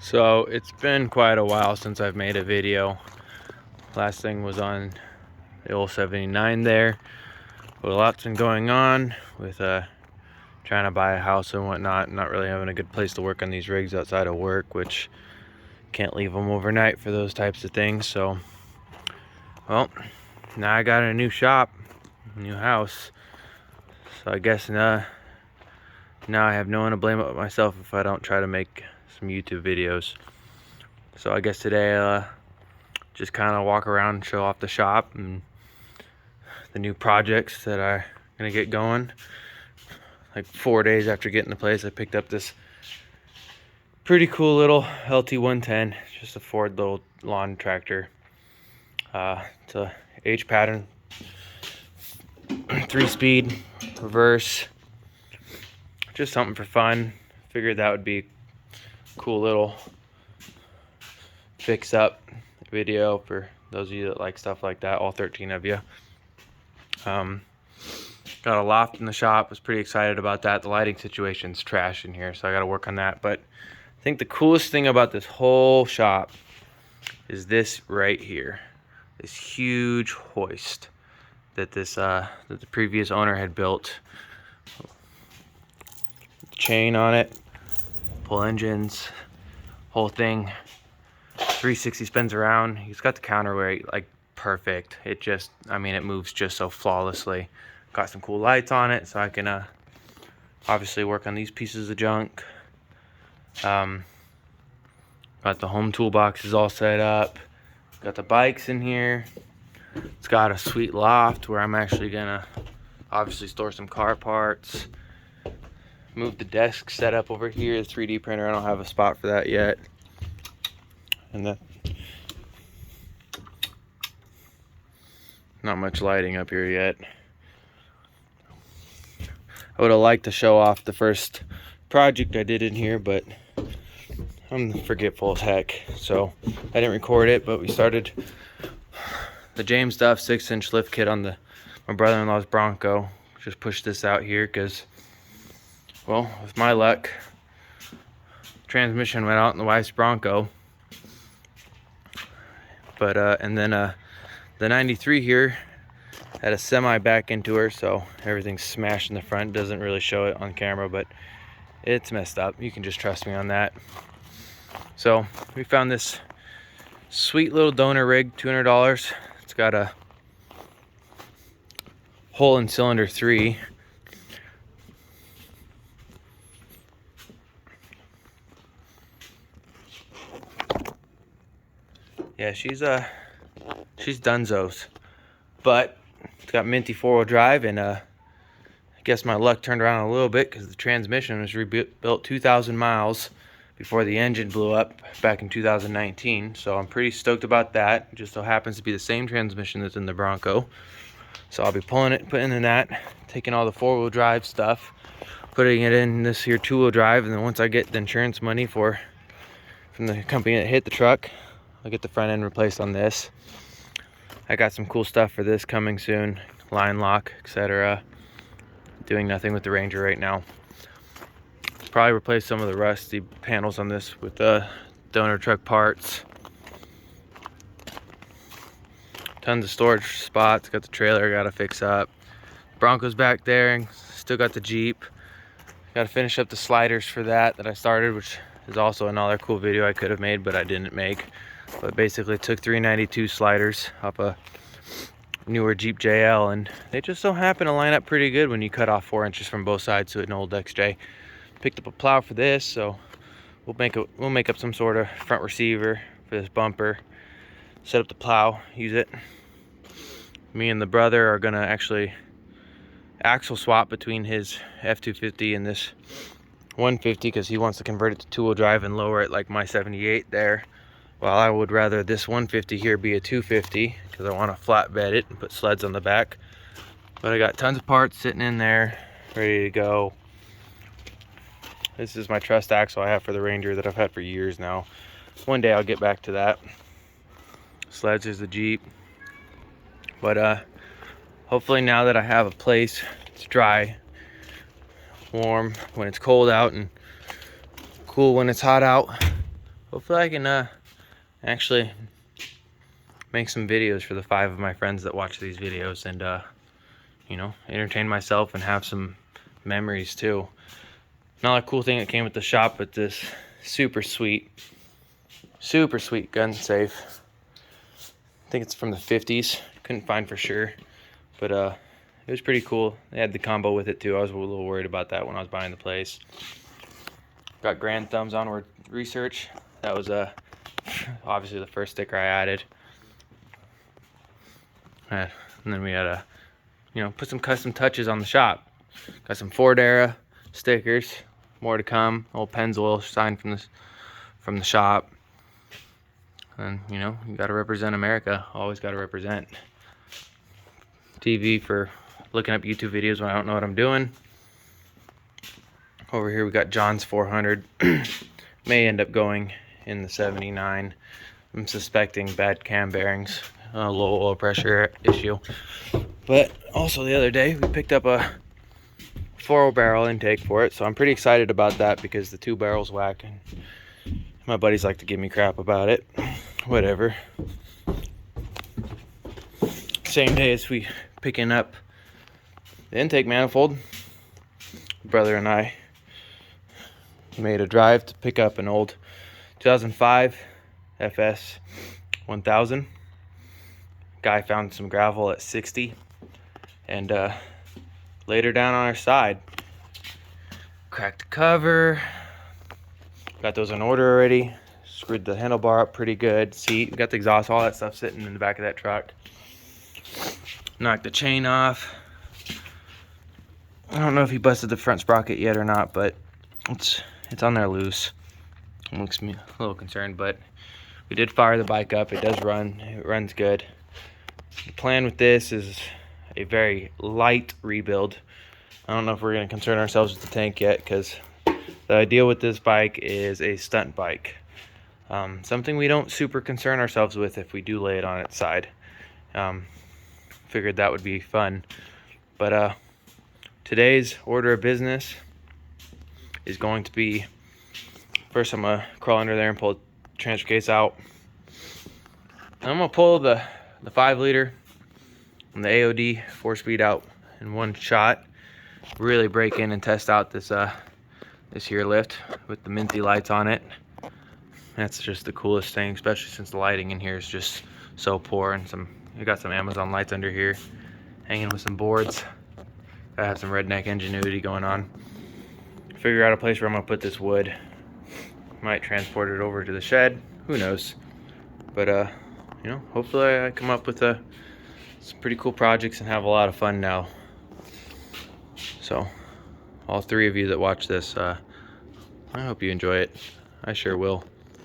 So it's been quite a while since I've made a video. Last thing was on the old 79 there. But a lot's been going on with trying to buy a house and whatnot. Not really having a good place to work on these rigs outside of work, which can't leave them overnight for those types of things. So, well, now I got a new shop, a new house. So I guess now I have no one to blame but myself if I don't try to make some YouTube videos. So I guess today just kind of walk around and show off the shop and the new projects that are gonna get going. Like 4 days after getting the place, I picked up this pretty cool little LT110, just a Ford little lawn tractor. It's a H pattern, 3-speed, reverse, just something for fun. Figured that would be a cool little fix up video for those of you that like stuff like that, all 13 of you. Got a loft in the shop, was pretty excited about that. The lighting situation's trash in here, so I gotta work on that. But I think the coolest thing about this whole shop is this right here. This huge hoist that that the previous owner had built. Chain on it, pull engines, whole thing. 360 spins around. He's got the counterweight like perfect. It just, I mean, it moves just so flawlessly. Got some cool lights on it, so I can obviously work on these pieces of junk. Got the home toolboxes all set up. Got the bikes in here. It's got a sweet loft where I'm actually gonna obviously store some car parts. Move the desk set up over here. The 3D printer, I don't have a spot for that yet. And not much lighting up here yet. I would have liked to show off the first project I did in here, but I'm forgetful as heck, so I didn't record it. But we started the James Duff 6-inch lift kit on my brother-in-law's Bronco. Just pushed this out here because, well, with my luck, transmission went out in the wife's Bronco. But and then the 93 here had a semi back into her, so everything's smashed in the front. Doesn't really show it on camera, but it's messed up. You can just trust me on that. So we found this sweet little donor rig, $200. It's got a hole in cylinder 3. Yeah, she's dunzos, but it's got minty 4-wheel drive, and I guess my luck turned around a little bit because the transmission was rebuilt 2,000 miles before the engine blew up back in 2019. So I'm pretty stoked about that. It just so happens to be the same transmission that's in the Bronco. So I'll be putting in that, taking all the 4-wheel drive stuff, putting it in this here 2-wheel drive, and then once I get the insurance money from the company that hit the truck, I'll get the front end replaced on this. I got some cool stuff for this coming soon, line lock, etc. Doing nothing with the Ranger right now. Probably replace some of the rusty panels on this with donor truck parts. Tons of storage spots. Got the trailer gotta fix up. Bronco's back there, and still got the Jeep. Gotta finish up the sliders for that I started, which is also another cool video I could have made, but I didn't make. But basically took 392 sliders off a newer Jeep JL, and they just so happen to line up pretty good when you cut off 4 inches from both sides to an old XJ. Picked up a plow for this, so we'll make up some sort of front receiver for this bumper. Set up the plow, use it. Me and the brother are gonna actually axle swap between his F250 and this 150 because he wants to convert it to 2-wheel drive and lower it like my 78 there. Well, I would rather this 150 here be a 250 because I want to flatbed it and put sleds on the back. But I got tons of parts sitting in there, ready to go. This is my truss axle I have for the Ranger that I've had for years now. One day I'll get back to that. Sleds is the Jeep. But hopefully now that I have a place, it's dry, warm when it's cold out, and cool when it's hot out, hopefully I can actually make some videos for the 5 of my friends that watch these videos, and you know, entertain myself and have some memories too. Another cool thing that came with the shop with this super sweet gun safe. I think it's from the 50s. Couldn't find for sure, but it was pretty cool. They had the combo with it too. I was a little worried about that when I was buying the place. Got grand thumbs onward research. That was obviously the first sticker I added. And then we had to, you know, put some custom touches on the shop. Got some Ford era stickers. More to come. Old Pennzoil sign from the shop. And you know, you got to represent America. Always got to represent. TV for looking up YouTube videos when I don't know what I'm doing. Over here we got John's 400. May end up going in the 79. I'm suspecting bad cam bearings, a low oil pressure issue. But also the other day we picked up a 4 barrel intake for it, so I'm pretty excited about that because the 2 barrels whack, and my buddies like to give me crap about it. Whatever. Same day as we picking up the intake manifold, brother and I made a drive to pick up an old 2005 FS 1000. Guy found some gravel at 60 and laid her down on our side. Cracked the cover. Got those in order already. Screwed the handlebar up pretty good. Seat, got the exhaust, all that stuff sitting in the back of that truck. Knocked the chain off. I don't know if he busted the front sprocket yet or not, but it's on there loose. It makes me a little concerned, but we did fire the bike up. It does run. It runs good. The plan with this is a very light rebuild. I don't know if we're going to concern ourselves with the tank yet, because the idea with this bike is a stunt bike. Something we don't super concern ourselves with if we do lay it on its side. Figured that would be fun. But today's order of business is going to be, first I'm gonna crawl under there and pull the transfer case out. And I'm gonna pull the 5 liter and the AOD 4-speed out in one shot. Really break in and test out this here lift with the minty lights on it. That's just the coolest thing, especially since the lighting in here is just so poor. And we got some Amazon lights under here, hanging with some boards. I have some redneck ingenuity going on. Figure out a place where I'm gonna put this wood. Might transport it over to the shed. Who knows? But you know, hopefully I come up with some pretty cool projects and have a lot of fun now. So, all 3 of you that watch this, I hope you enjoy it. I sure will.